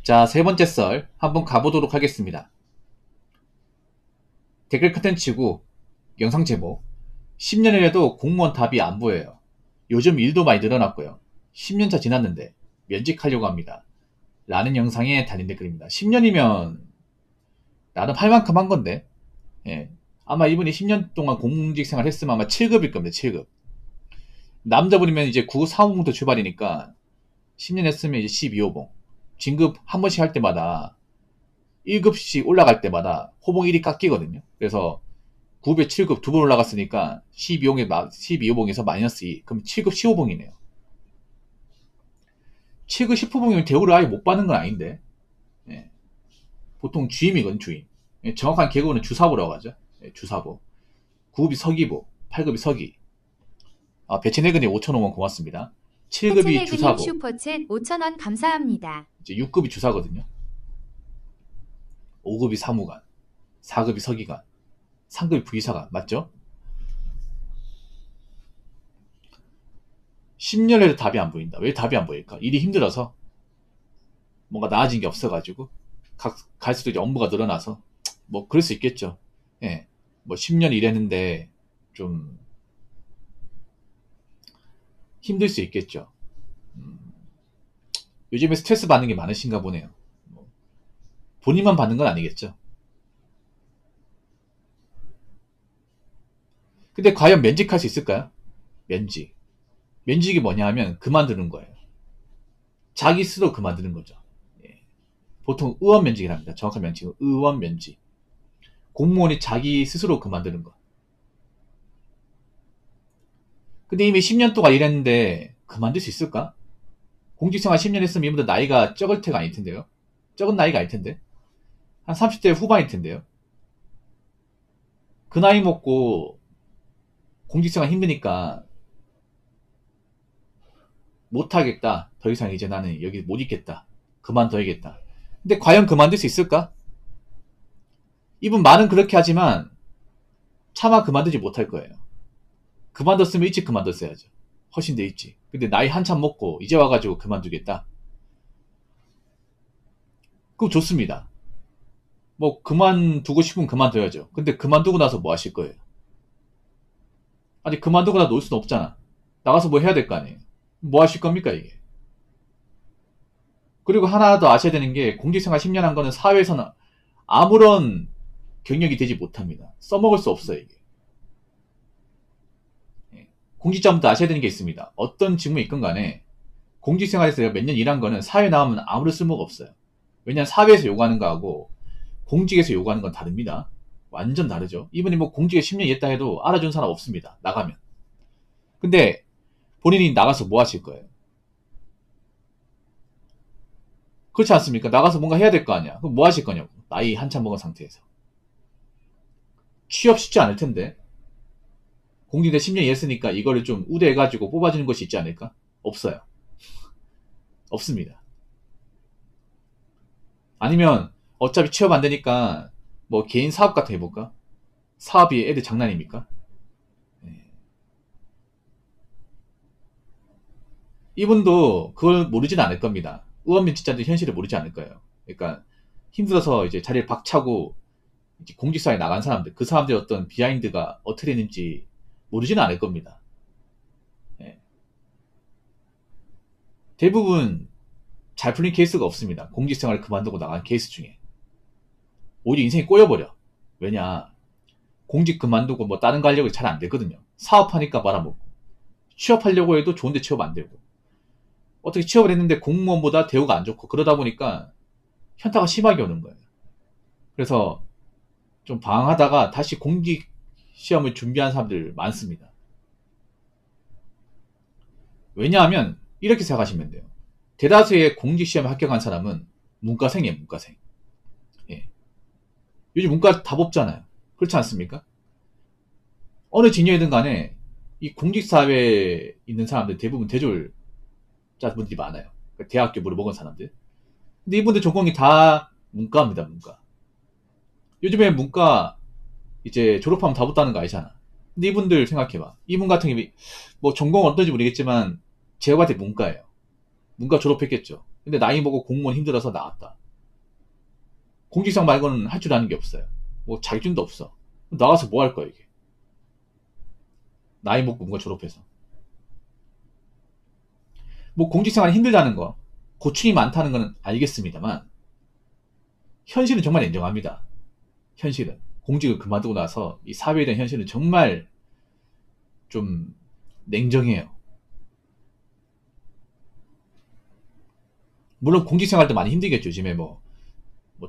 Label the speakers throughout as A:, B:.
A: 자, 세 번째 썰 한번 가보도록 하겠습니다. 댓글 컨텐츠고 영상 제목 10년이라도 공무원 답이 안 보여요. 요즘 일도 많이 늘어났고요. 10년차 지났는데 면직하려고 합니다. 라는 영상에 달린 댓글입니다. 10년이면 나름 할 만큼 한 건데, 예. 아마 이분이 10년 동안 공직 생활 했으면 아마 7급일 겁니다. 7급. 남자분이면 이제 9급 사무부터 출발이니까 10년 했으면 이제 12호봉. 진급 한 번씩 할 때마다 1급씩 올라갈 때마다 호봉 1이 깎이거든요. 그래서 9배 7급 두 번 올라갔으니까 12호봉에서 마이너스 2. 그럼 7급 15봉이네요. 7급 10호봉이면 대우를 아예 못 받는 건 아닌데. 예. 보통 주임이거든, 주임. 예. 정확한 계급은 주사부라고 하죠. 예. 주사부. 9급이 서기부, 8급이 서기. 배치내근이 5,000원 고맙습니다. 7급이 주사부.
B: 슈퍼챗 5,000원 감사합니다.
A: 이제 6급이 주사거든요. 5급이 사무관, 4급이 서기관, 3급이 부의사관. 맞죠? 10년에도 답이 안 보인다. 왜 답이 안 보일까? 일이 힘들어서 뭔가 나아진 게 없어가지고 갈수록 이제 업무가 늘어나서 뭐 그럴 수 있겠죠. 예, 뭐 10년 일했는데 좀 힘들 수 있겠죠. 요즘에 스트레스 받는 게 많으신가 보네요. 본인만 받는 건 아니겠죠. 근데 과연 면직할 수 있을까요? 면직이 뭐냐 하면 그만두는 거예요. 자기 스스로 그만두는 거죠. 예. 보통 의원 면직이랍니다. 정확한 명칭은 의원 면직. 공무원이 자기 스스로 그만두는 거. 근데 이미 10년 동안 일했는데 그만둘 수 있을까? 공직생활 10년 했으면 이분들 나이가 적을 테가 아닐 텐데요. 적은 나이가 아닐 텐데. 한 30대 후반일 텐데요. 그 나이 먹고 공직생활 힘드니까 못하겠다. 더 이상 이제 나는 여기 못 있겠다. 그만둬야겠다. 근데 과연 그만둘 수 있을까? 이분 말은 그렇게 하지만 차마 그만두지 못할 거예요. 그만뒀으면 일찍 그만뒀어야죠. 훨씬 더 일찍. 근데 나이 한참 먹고 이제 와가지고 그만두겠다. 그럼 좋습니다. 뭐 그만두고 싶으면 그만둬야죠. 근데 그만두고 나서 뭐 하실 거예요? 아니 그만두고 나서 놀 수는 없잖아. 나가서 뭐 해야 될 거 아니에요. 뭐 하실 겁니까 이게? 그리고 하나 더 아셔야 되는 게 공직생활 10년 한 거는 사회에서는 아무런 경력이 되지 못합니다. 써먹을 수 없어요 이게. 공직자분도 아셔야 되는 게 있습니다. 어떤 직무에 있건 간에 공직생활에서 몇 년 일한 거는 사회에 나오면 아무런 쓸모가 없어요. 왜냐하면 사회에서 요구하는 거하고 공직에서 요구하는 건 다릅니다. 완전 다르죠. 이분이 뭐 공직에 10년 일했다 해도 알아준 사람 없습니다. 나가면. 근데 본인이 나가서 뭐 하실 거예요? 그렇지 않습니까? 나가서 뭔가 해야 될 거 아니야. 그럼 뭐 하실 거냐고. 나이 한참 먹은 상태에서. 취업 쉽지 않을 텐데. 공직에 10년 일했으니까 이거를 좀 우대해가지고 뽑아주는 것이 있지 않을까? 없어요. 없습니다. 아니면 어차피 취업 안 되니까 뭐 개인 사업 같은 거 해볼까? 사업이 애들 장난입니까? 이분도 그걸 모르진 않을 겁니다. 의원면직자들 현실을 모르지 않을 거예요. 그러니까 힘들어서 이제 자리를 박차고 이제 공직사회에 나간 사람들, 그 사람들의 어떤 비하인드가 어떻게 되는지 모르지는 않을 겁니다. 예. 대부분 잘 풀린 케이스가 없습니다. 공직생활을 그만두고 나간 케이스 중에. 오히려 인생이 꼬여버려. 왜냐, 공직 그만두고 뭐 다른 거 하려고 잘 안 되거든요. 사업하니까 말아먹고. 취업하려고 해도 좋은데 취업 안 되고. 어떻게 취업을 했는데 공무원보다 대우가 안 좋고 그러다 보니까 현타가 심하게 오는 거예요. 그래서 좀 방황하다가 다시 공직 시험을 준비한 사람들 많습니다. 왜냐하면 이렇게 생각하시면 돼요. 대다수의 공직 시험에 합격한 사람은 문과생이에요. 문과생. 예. 요즘 문과 다 뽑잖아요. 그렇지 않습니까? 어느 진영이든 간에 이 공직사회에 있는 사람들 대부분 대졸자분들이 많아요. 그러니까 대학교 물어먹은 사람들. 근데 이분들 전공이 다 문과입니다. 문과. 요즘에 문과 이제 졸업하면 다 붙다는 거 아니잖아. 근데 이분들 생각해봐. 이분 같은 경우 뭐 전공은 어떤지 모르겠지만 제가 봤을 때 문과예요. 문과 졸업했겠죠. 근데 나이 먹고 공무원 힘들어서 나왔다. 공직생 말고는 할 줄 아는 게 없어요. 뭐 자격증도 없어. 나가서 뭐 할 거야 이게. 나이 먹고 뭔가 졸업해서. 뭐 공직생활이 힘들다는 거, 고충이 많다는 건 알겠습니다만 현실은 정말 인정합니다. 현실은. 공직을 그만두고 나서 이 사회에 대한 현실은 정말 좀 냉정해요. 물론 공직생활도 많이 힘들겠죠. 요즘에 뭐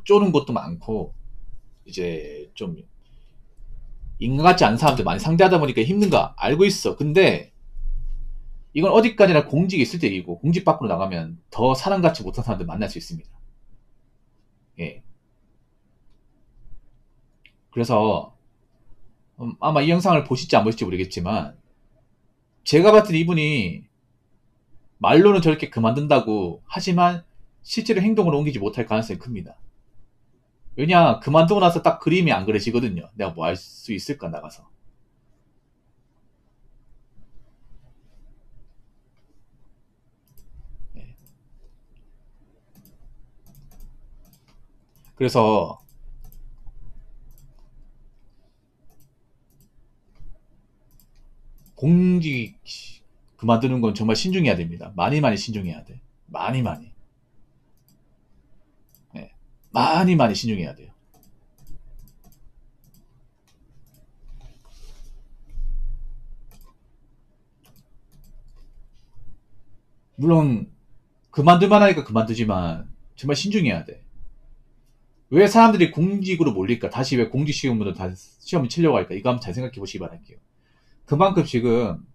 A: 쪼는 것도 많고 이제 좀 인간 같지 않은 사람들 많이 상대하다 보니까 힘든 거 알고 있어. 근데 이건 어디까지나 공직이 있을 때 얘기고 공직 밖으로 나가면 더 사람같이 못한 사람들 만날 수 있습니다. 예. 그래서 아마 이 영상을 보실지 안 보실지 모르겠지만 제가 봤을 때 이분이 말로는 저렇게 그만둔다고 하지만 실제로 행동으로 옮기지 못할 가능성이 큽니다. 왜냐, 그만두고 나서 딱 그림이 안 그려지거든요. 내가 뭐 할 수 있을까 나가서. 네. 그래서 공직 그만두는 건 정말 신중해야 됩니다. 많이 신중해야 돼. 많이. 네. 많이 신중해야 돼요. 물론 그만둘만 하니까 그만두지만 정말 신중해야 돼. 왜 사람들이 공직으로 몰릴까? 다시 왜 공직 시험으로 다 시험을 치려고 할까? 이거 한번 잘 생각해 보시기 바랄게요. 그만큼 지금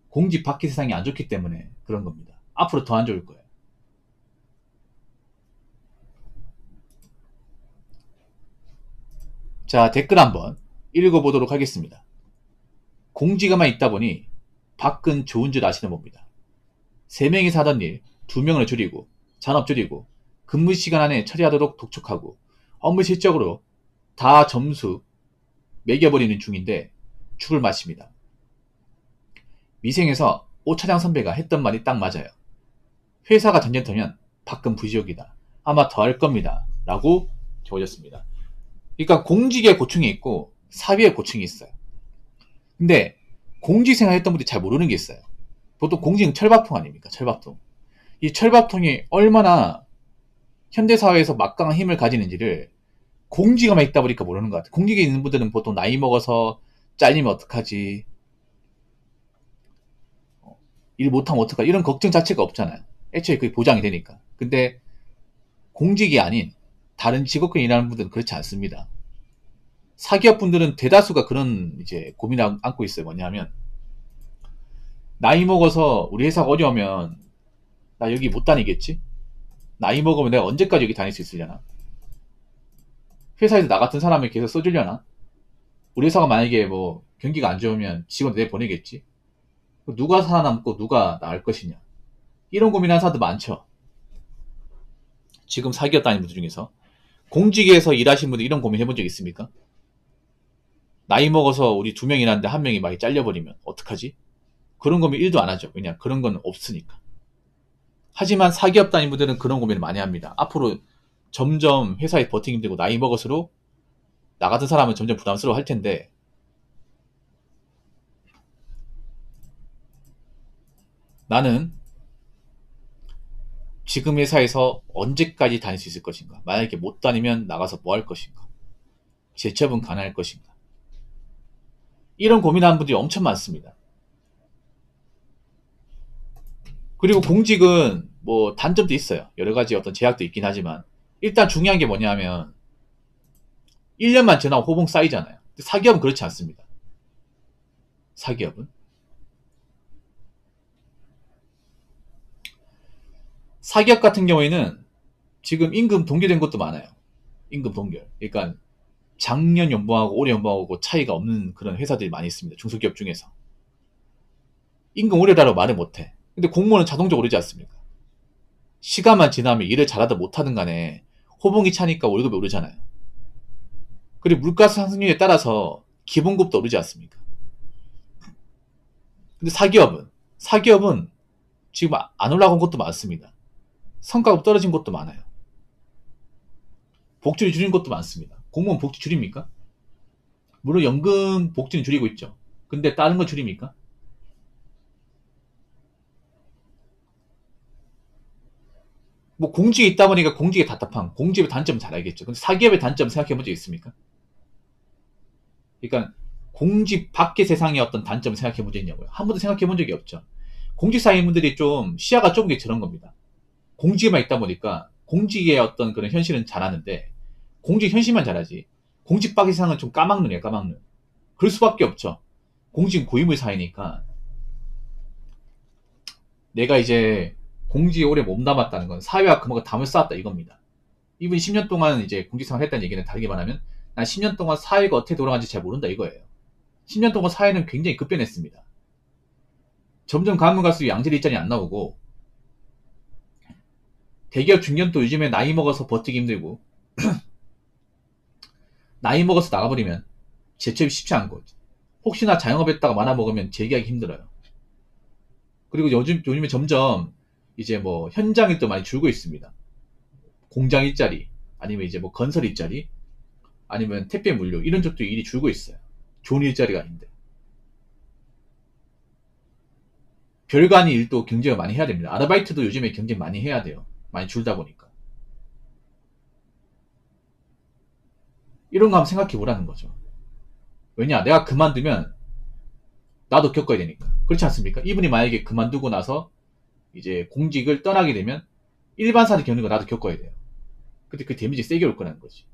A: 공직 밖의 세상이 안 좋기 때문에 그런 겁니다. 앞으로 더 안 좋을 거예요. 자, 댓글 한번 읽어보도록 하겠습니다. 공직에만 있다 보니 밖은 좋은 줄 아시는 겁니다. 3명이서 하던 일 2명으로 줄이고 잔업 줄이고 근무 시간 안에 처리하도록 독촉하고 업무 실적으로 다 점수 매겨버리는 중인데 죽을 맛입니다. 미생에서 오차장 선배가 했던 말이 딱 맞아요. 회사가 전쟁터면 밖은 부지옥이다. 아마 더 할 겁니다. 라고 적어졌습니다. 그러니까 공직의 고충이 있고 사회의 고충이 있어요. 근데 공직생활 했던 분들이 잘 모르는 게 있어요. 보통 공직은 철밥통 아닙니까? 철밥통. 이 철밥통이 얼마나 현대사회에서 막강한 힘을 가지는지를 공직에만 있다 보니까 모르는 것 같아요. 공직에 있는 분들은 보통 나이 먹어서 잘리면 어떡하지, 일 못하면 어떡하지, 이런 걱정 자체가 없잖아요. 애초에 그게 보장이 되니까. 근데 공직이 아닌 다른 직업군 일하는 분들은 그렇지 않습니다. 사기업 분들은 대다수가 그런 이제 고민을 안고 있어요. 뭐냐면 나이 먹어서 우리 회사가 어려우면 나 여기 못 다니겠지? 나이 먹으면 내가 언제까지 여기 다닐 수 있으려나? 회사에서 나 같은 사람을 계속 써주려나? 우리 회사가 만약에 뭐 경기가 안 좋으면 직원 내보내겠지? 누가 살아남고 누가 나을 것이냐? 이런 고민하는 사람들 많죠. 지금 사기업 다니는 분들 중에서 공직에서 일하시는 분들 이런 고민 해본 적 있습니까? 나이 먹어서 우리 2명 일하는데 1명이 막 잘려버리면 어떡하지? 그런 고민 1도 안 하죠. 왜냐? 그런 건 없으니까. 하지만 사기업 다니는 분들은 그런 고민을 많이 합니다. 앞으로 점점 회사에 버티기 힘들고 나이 먹을수록 나 같은 사람은 점점 부담스러워 할 텐데 나는 지금 회사에서 언제까지 다닐 수 있을 것인가? 만약에 못 다니면 나가서 뭐 할 것인가? 재취업은 가능할 것인가? 이런 고민하는 분들이 엄청 많습니다. 그리고 공직은 뭐 단점도 있어요. 여러 가지 어떤 제약도 있긴 하지만 일단 중요한 게 뭐냐면 1년만 지나고 호봉 쌓이잖아요. 근데 사기업은 그렇지 않습니다. 사기업 같은 경우에는 지금 임금 동결된 것도 많아요. 임금 동결. 그러니까 작년 연봉하고 올해 연봉하고 차이가 없는 그런 회사들이 많이 있습니다. 중소기업 중에서. 임금 오래라고 말을 못해. 근데 공무원은 자동적으로 오르지 않습니까? 시간만 지나면 일을 잘하든 못하든 간에 호봉이 차니까 월급이 오르잖아요. 그리고 물가 상승률에 따라서 기본급도 오르지 않습니까? 근데 사기업은 지금 안 올라간 것도 많습니다. 성과가 떨어진 것도 많아요. 복지를 줄인 것도 많습니다. 공무원 복지 줄입니까? 물론 연금 복지는 줄이고 있죠. 근데 다른 거 줄입니까? 뭐 공직에 있다 보니까 공직의 답답함, 공직의 단점은 잘 알겠죠. 근데 사기업의 단점 생각해 본 적 있습니까? 그러니까 공직 밖의 세상의 어떤 단점을 생각해 본 적 있냐고요. 한 번도 생각해 본 적이 없죠. 공직사회인분들이 좀 시야가 좁은 게 저런 겁니다. 공직에만 있다 보니까 공직의 어떤 그런 현실은 잘하는데 공직 현실만 잘하지 공직 밖의 세상은 좀 까막눈이에요. 까막눈. 그럴 수밖에 없죠. 공직은 고인물 사회니까 내가 이제 공직에 오래 몸담았다는 건 사회와 그만큼 담을 쌓았다 이겁니다. 이분이 10년 동안 이제 공직생활 했다는 얘기는 다르게 말하면 난 10년 동안 사회가 어떻게 돌아가는지 잘 모른다 이거예요. 10년 동안 사회는 굉장히 급변했습니다. 점점 가면 갈수록 양질 일자리 안 나오고 대기업 중견도 요즘에 나이 먹어서 버티기 힘들고 나이 먹어서 나가버리면 재취업이 쉽지 않고 혹시나 자영업했다가 말아먹으면 재기하기 힘들어요. 그리고 요즘에 점점 이제 뭐 현장 일도 많이 줄고 있습니다. 공장 일자리 아니면 이제 뭐 건설 일자리 아니면 택배 물류 이런 쪽도 일이 줄고 있어요. 좋은 일자리가 아닌데 별거 아닌 일도 경쟁을 많이 해야 됩니다. 아르바이트도 요즘에 경쟁 많이 해야 돼요. 많이 줄다 보니까 이런 거 한번 생각해 보라는 거죠. 왜냐 내가 그만두면 나도 겪어야 되니까 그렇지 않습니까? 이분이 만약에 그만두고 나서 이제 공직을 떠나게 되면 일반 사람이 겪는 거 나도 겪어야 돼요. 근데 그 데미지 세게 올 거라는 거지.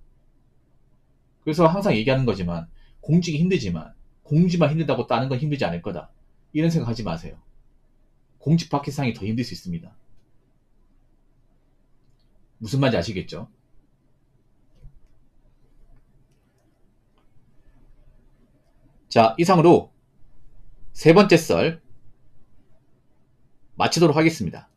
A: 그래서 항상 얘기하는 거지만 공직이 힘들지만 공직만 힘들다고 다른 건 힘들지 않을 거다. 이런 생각하지 마세요. 공직 밖의 세상이 더 힘들 수 있습니다. 무슨 말인지 아시겠죠? 자, 이상으로 세 번째 썰 마치도록 하겠습니다.